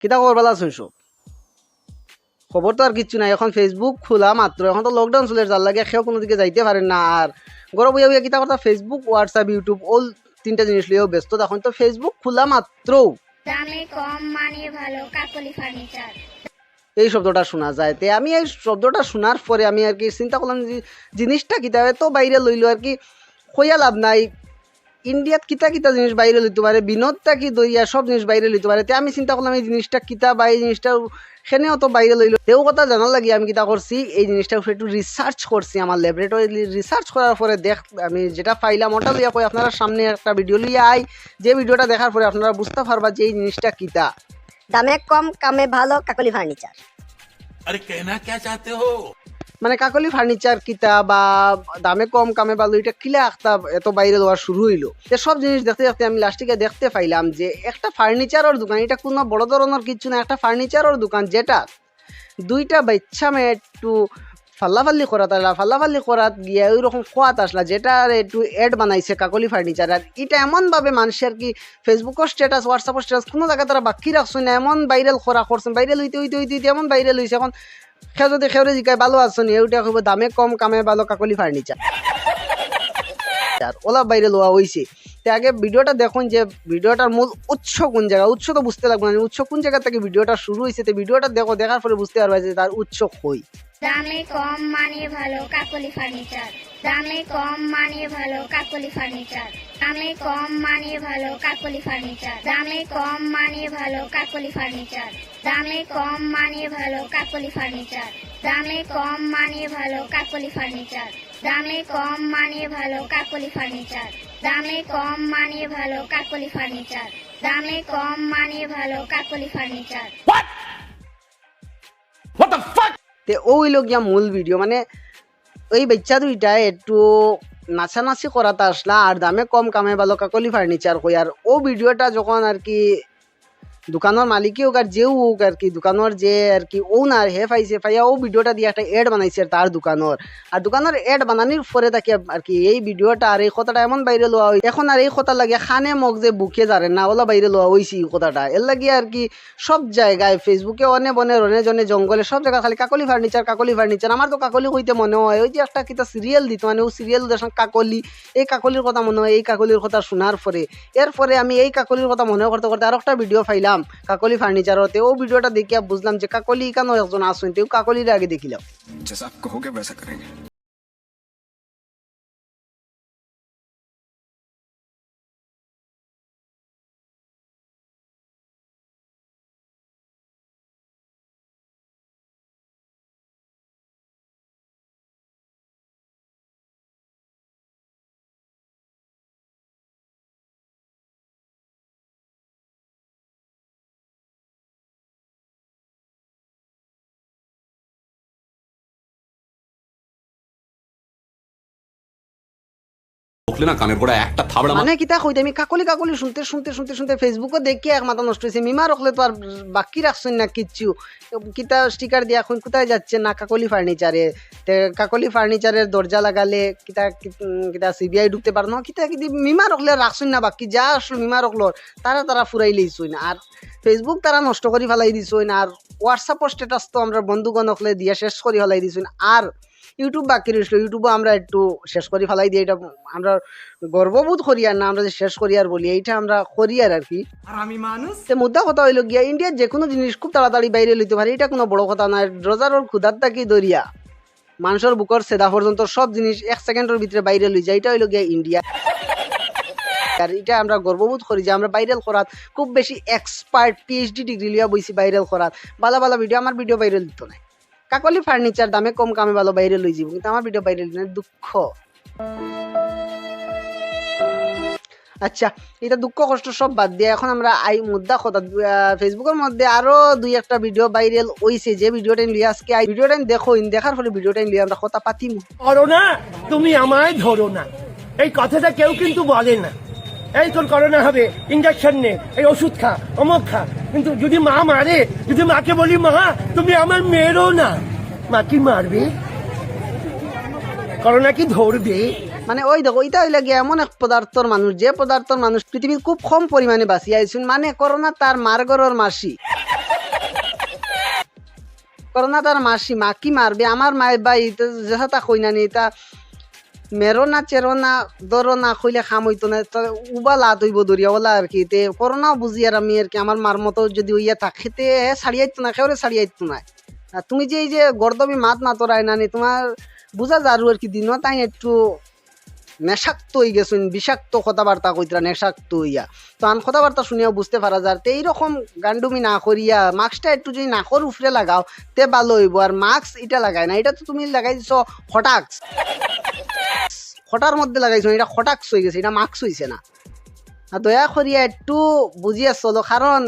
কিতা করবালা শুনছো খবর তো আর কিচ্ছু নাই এখন ফেসবুক খোলা মাত্র এখন তো লকডাউন চলে যার লাগে কেউ কোনো দিকে যাইতে পারেন না আর গরম বইয়া বইয়া কিতা কথা ফেসবুক হোয়াটসঅ্যাপ ইউটিউব অল তিনটা জিনিস লিয়েও ব্যস্ত তখন তো ফেসবুক খোলা মাত্র দামে কম মানে ভালো কাকলি ফার্নিচার এই শব্দটা শোনা যায় তে আমি এই শব্দটা শোনার পরে আমি আর কি চিন্তা করলাম যে জিনিসটা কিতা তো বাইরে লইলো আর কি কইয়া লাভ নাই ইন্ডিয়াত কিতা কিতা জিনিস বাইরে লইতে পারে বিনোদটা কি দইয়া সব জিনিস বাইরে লইতে পারে তে আমি চিন্তা করলাম এই জিনিসটা কিতা বা এই জিনিসটা সেনেও তো বাইরে লইলো তেও কথা জানার লাগে আমি কিতা করছি এই জিনিসটার উপরে একটু রিসার্চ করছি আমার ল্যাবরেটরি রিসার্চ করার পরে আমি যেটা পাইলাম ওটা লইয়া কই আপনারা সামনে একটা ভিডিও লইয়া আই যে ভিডিওটা দেখার পরে আপনারা বুঝতে পারবা যে এই জিনিসটা কিতা দামে কম কামে ভালো কাকলি ফার্নিচার। अरे कहना क्या चाहते हो? মানে কাকলি ফার্নিচার কিতা বা দামে কম কামে ভালো এটা কিলা একটা এত বাইরে দেওয়া শুরু হইলো সব জিনিস দেখতে দেখতে আমি লাস্টিকে দেখতে পাইলাম যে একটা ফার্নিচারের দোকান এটা কোনো বড় ধরনের কিছু না একটা ফার্নিচারের দোকান যেটা দুইটা বাচ্চা মেয়ে একটু ফাল্লাফাল্লি করাত আসলা ফাল্লাফাল্লি করাত গিয়ে ওই রকম খোয়াত আসলা যেটা একটু এড বানাইছে কাকলি ফার্নিচার আর এটা এমনভাবে মানুষের আর কি ফেসবুকের স্ট্যাটাস হোয়াটসঅ্যাপের স্ট্যাটাস কোনো জায়গায় তারা বাকি রাখছে না এমন ভাইরাল করা করছেন ভাইরাল হইতে হইতে হইতে হইতে এমন ভাইরাল হয়েছে এখন সে যদি খেউরে জিকায় ভালো আছো নি ওইটা কইব দামে কম কামে ভালো কাকলি ফার্নিচার ওলা বাইরে লোয়া হয়েছে তে আগে ভিডিওটা দেখুন যে ভিডিওটার মূল উৎস কোন জায়গা উৎস তো বুঝতে লাগবে না উৎস কোন জায়গা থেকে ভিডিওটা শুরু হয়েছে তো ভিডিওটা দেখো দেখার পরে বুঝতে পারবে যে তার উৎস কই দামে কম মানে ভালো কাকলি ফার্নিচার দামে কম মানে ভালো কাকলি ফার্নিচার দামে কম মানে ভালো কাকলি ফার্নিচার দামে কম মানে ভালো কাকলি ফার্নিচার দামে কম মানে ভালো কাকলি ফার্নিচার দামে কম মানে ভালো কাকলি ফার্নিচার দামে কম মানে ভালো কাকলি ফার্নিচার দামে কম মানে ভালো কাকলি ফার্নিচার দামে কম মানে ভালো কাকলি ফার্নিচার What the fuck? তে ওই লোক গিয়া মূল ভিডিও মানে ওই বাচ্চা দুইটা একটু নাচানাচি করাতে আসলা আর দামে কম কামে ভালো কাকলি ফার্নিচার কই আর ও ভিডিওটা যখন আর কি দোকানের মালিকই হোক আর যেও হোক আর কি দোকানের যে আর কি ওনার হে পাইছে পাইয়া ও ভিডিওটা দিয়ে একটা এড বানাইছে তার দোকানের আর দোকানের এড বানানির পরে তাকে আর কি এই ভিডিওটা আর এই কথাটা এমন বাইরে লওয়া হয় এখন আর এই কথা লাগে খানে মগ যে বুকে যারে না ওলা বাইরে লওয়া হয়েছে এই কথাটা এর লাগিয়ে আর কি সব জায়গায় ফেসবুকে অনে বনে রনে জনে জঙ্গলে সব জায়গায় খালি কাকলি ফার্নিচার আমার তো কাকলি হইতে মনে হয় ওই যে একটা কিতা সিরিয়াল দিত মানে ও সিরিয়াল দেখান কাকলি এই কাকলির কথা মনে হয় এই কাকলির কথা শোনার পরে এরপরে আমি এই কাকলির কথা মনে করতে করতে আর একটা ভিডিও পাইলাম কাকলি ফার্নিচারতে ও ভিডিওটা দেখিয়া বুঝলাম যে কাকলি কেন একজন আসুন তেও কাকলির আগে দেখিলাম जैसा आप कहोगे वैसा करेंगे। না কানে পড়া একটা থাবড়া মানে কিতা কইতে আমি কাকলি শুনতে ফেসবুকে দেখি এক মাথা নষ্ট হয়েছে মিমা রাখলে তো আর বাকি রাখছেন না কিচ্ছু কিতা স্টিকার দিয়া এখন কোথায় যাচ্ছে না কাকলি ফার্নিচারে তে কাকলি ফার্নিচারের দরজা লাগালে কিতা কিতা সিবিআই ঢুকতে পারে না কিতা কিদি মিমা রাখলে রাখছেন না বাকি যা আসলো মিমা রাখলো তারা ফুরাই লইছুন আর ফেসবুক তারা নষ্ট করে ফেলাই দিছুন আর হোয়াটসঅ্যাপের স্ট্যাটাস তো আমরা বন্ধুগণ হলে দিয়া শেষ করে ফেলাই দিছুন আর ইউটিউব বাকি রইল ইউটিউবে আমরা একটু শেষ করে ফেলাই দিই এটা আমরা গর্ববোধ করি আর না আমরা যে শেষ করি আর বলি এইটা আমরা করি আর কি আমি মানুষ মুদ্রা কথা হইল গিয়া ইন্ডিয়ার যে কোনো জিনিস খুব তাড়াতাড়ি বাইরে লইতে পারে এটা কোনো বড় কথা নয় রোজার ক্ষুধার তাকি দরিয়া মানুষের বুকর সেদা পর্যন্ত সব জিনিস 1 সেকেন্ডের ভিতরে বাইরে লই যায় এটা হইল গিয়া ইন্ডিয়া আর এটা আমরা গর্ববোধ করি যে আমরা ভাইরাল করাত খুব বেশি এক্সপার্ট পিএইচডি ডিগ্রি লিয়া বইছি ভাইরাল করাত ভালো ভিডিও আমার ভিডিও ভাইরাল দিত না কাকলি ফার্নিচার দামে কম কামে ভালো বাইরে লই যাব কিন্তু আমার ভিডিও বাইরে না দুঃখ আচ্ছা এটা দুঃখ কষ্ট সব বাদ দিয়ে এখন আমরা আই মুদ্রা কথা ফেসবুকের মধ্যে আরো দুই একটা ভিডিও ভাইরাল হইছে যে ভিডিওটা নিয়ে আজকে এই ভিডিওটা দেখো দেখার পরে ভিডিওটা নিয়ে আমরা কথা পাতিম করোনা তুমি আমায় ধরো না এই কথাটা কেউ কিন্তু বলে না এই তোর করোনা হবে ইঞ্জেকশন নে এই ওষুধ খা অমুক খা কিন্তু যদি মা মারে যদি মাকে বলি মা তুমি আমার মেরো না মা কি মারবে করোনা কি ধরবে মানে ওই দেখো ওইটা হইলে গিয়ে এমন এক পদার্থর মানুষ যে পদার্থর মানুষ পৃথিবীর খুব কম পরিমাণে বাঁচিয়ে আইসুন মানে করোনা তার মারগরর মাসি করোনা তার মাসি মা কি মারবে আমার মায়ের বাই যেসা তা কই না নি তা মেরো না চেরো না দরো না কইলে খাম হইতো না উবা লাত হইব দরিয়া বলা আর কি তে করোনা বুঝি আর আমি আর কি আমার মার মতো যদি হইয়া থাকতে ছাড়িয়াইতো না কেউরে ছাড়িয়াইতো না আর তুমি যে এই যে গর্দবি মাত না তোরাই নানি তোমার বুঝা যারু আর কি দিন তাই একটু নেশাক্ত হয়ে গেছেন বিষাক্ত কথাবার্তা কইতরা নেশাক্ত হইয়া তো আন কথাবার্তা শুনিয়া বুঝতে পারা যায় তে এইরকম গান্ডুমি না করিয়া মাস্কটা একটু যদি নাকর উফরে লাগাও তে ভালো হইব আর মাস্ক এটা লাগায় না এটা তো তুমি লাগাই দিছো হটাক্স হটার মধ্যে লাগাইছো এটা হটাক্স হয়ে গেছে এটা মাস্ক হইছে না আর দয়া করিয়া একটু বুঝিয়া চলো কারণ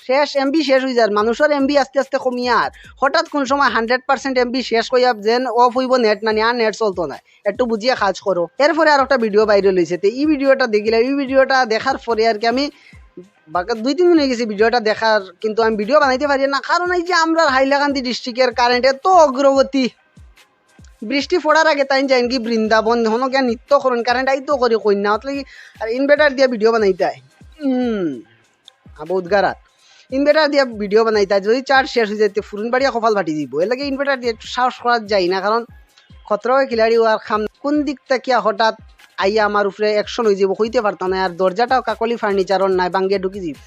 শেষ এমবি শেষ হয়ে যায় মানুষের এমবি আস্তে আস্তে কমিয়া আর হঠাৎ কোন সময় 100% এমবি শেষ হইয়া যেন অফ হইব নেট না আর নেট চলতো না একটু বুঝিয়া কাজ করো এরপরে আর একটা ভিডিও বাইরে লইছে তো এই ভিডিওটা দেখিলে এই ভিডিওটা দেখার পরে আর কি আমি বাকি 2-3 দিন হয়ে গেছে ভিডিওটা দেখার কিন্তু আমি ভিডিও বানাইতে পারি না কারণ এই যে আমরা হাইলাকান্দি ডিস্ট্রিক্টের কারেন্ট এত অগ্রগতি বৃষ্টি পড়ার আগে তাই যাই কি বৃন্দাবন হনো গিয়া নৃত্য করেন কারেন্ট আইতো করি কন্যা আর ইনভার্টার দিয়ে ভিডিও বানাইতে হয় উদ্গারাত ইনভার্টার দিয়ে ভিডিও বানাইতে যদি চার্জ শেষ হয়ে যাইতে ফুরুন বাড়িয়া কপাল ফাটি দিব এর লাগে ইনভার্টার দিয়ে একটু সাহস করা যায় না কারণ খতরাও খিলাড়ি আর খাম কোন দিক থেকে হঠাৎ আইয়া আমার উপরে অ্যাকশন হয়ে যাব কইতে পারতাম না আর দরজাটাও কাকলি ফার্নিচারর নাই বাঙ্গিয়ে ঢুকি যাব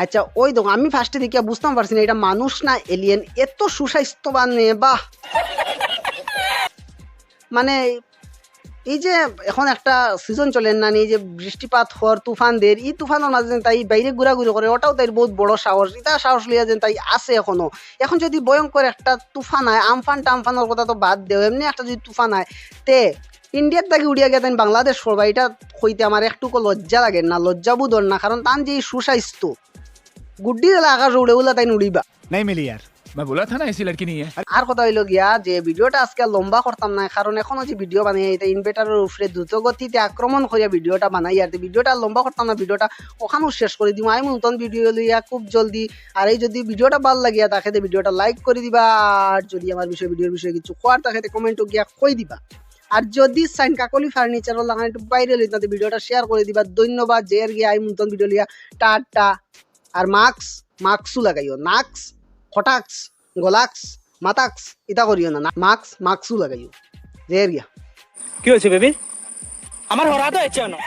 আচ্ছা ওই দেখো আমি ফার্স্টে দেখে বুঝতাম পারছি না এটা মানুষ না এলিয়েন এত সুস্বাস্থ্যবান বাহ মানে এই যে এখন একটা সিজন চলেন না এই যে বৃষ্টিপাত হওয়ার তুফানদের এই তুফানের মাঝে তাই বাইরে ঘোরাঘুরি করে ওটাও তাই বহুত বড় সাহস এটা সাহস লিয়া যেন তাই আছে এখনো এখন যদি ভয়ঙ্কর একটা তুফান হয় আমফান টামফানের কথা তো বাদ দেও এমনি একটা যদি তুফান হয় তে ইন্ডিয়ার থেকে উড়িয়া গেতেন বাংলাদেশ সরবা এটা হইতে আমার একটুকু লজ্জা লাগে না লজ্জাবোধর না কারণ তার যে সুস্বাস্থ্য গুড্ডি দিলে আকাশ উড়ে উড়া তাই উড়িবা नहीं मिली यार मैं बोला था ना ऐसी लड़की नहीं है আর কথা হইলো গিয়া যে ভিডিওটা আজকে লম্বা করতাম না কারণ এখনো যে ভিডিও বানাই এটা ইনভার্টারের উপরে দ্রুত গতিতে আক্রমণ করিয়া ভিডিওটা বানাই আর ভিডিওটা লম্বা করতাম না ভিডিওটা ওখানেও শেষ করে দিব আমি নতুন ভিডিও লইয়া খুব জলদি আর এই যদি ভিডিওটা ভালো লাগিয়া তাকে ভিডিওটা লাইক করে দিবা আর যদি আমার ভিডিওর বিষয়ে কিছু কোয়ার তাকে কমেন্টও গিয়া কই দিবা আর যদি সাইন কাকলি ফার্নিচার লাগানো একটু বাইরে লইতে ভিডিওটা শেয়ার করে দিবা ধন্যবাদ যে আর গিয়া আমি নতুন ভিডিও লিয়া টাটা আর মাস্কও লাগাইও নাক্স হটাক্স গলাক্স মাতাক্স এটা করিও না মাস্কও লাগাইও যে গিয়া কি হয়েছে বেবি আমার হরা তো হচ্ছে না